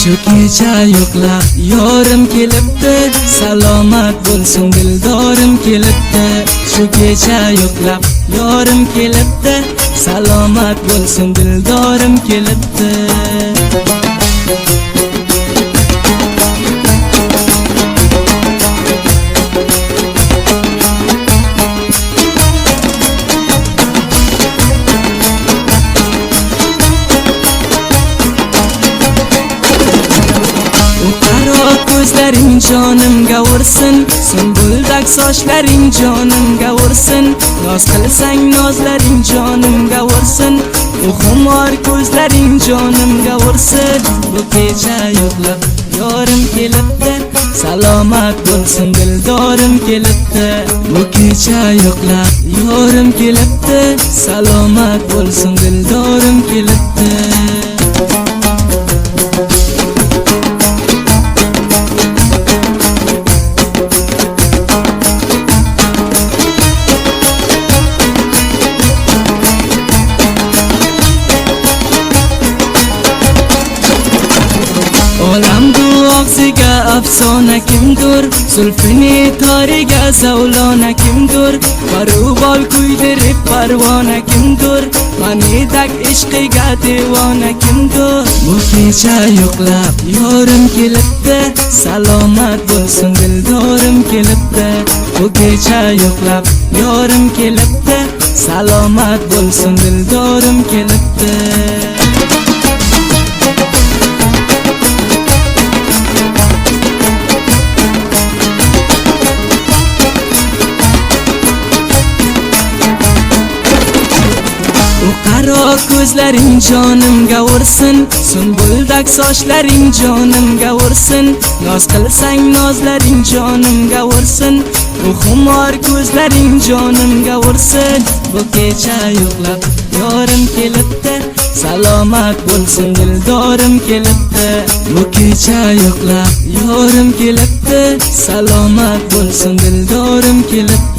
Shu kecha yo'qlab yorim kelibdi, salomat bo'lsin dildorim kelibdi. Shu kecha yo'qlab yorim kelibdi, salomat bo'lsin dildorim kelibdi. Ko'zlaring jonimga ursin, sunbuldak sochlaring jonimga ursin. Noz qilsang nozlaring jonimga ursin, u xumor ko'zlaring jonimga ursin. Bu kecha yo'qlab yorim kelibdi, salomat bo'lsin dildorim kelibdi. Bu kecha yo'qlab yorim kelibdi, salomat bo'lsin dildorim kelibdi. Olamdu og'ziga afsona kimdir, zulfini toriga zavlona kimdir, parubol kuydirib parvona kimdir, manidak ishqiga devona kimdir. Bu kecha yo'qlab yorim kelibdi, salomat bo'lsin dildorim kelibdi. Bu kecha yo'qlab yorim kelibdi, salomat bo'lsin dildorim kelibdi. Qaro ko'zlaring jonimga ursin, sunbuldak sochlaring jonimga ursin. Noz qilsang nozlaring jonimga ursin, u xumor ko'zlaring jonimga ursin. Bu kecha yo'qlab yorim kelibdi, salomat bo'lsin dildorim kelibdi. Bu kecha yo'qlab yorim kelibdi, salomat bo'lsin dildorim kelibdi.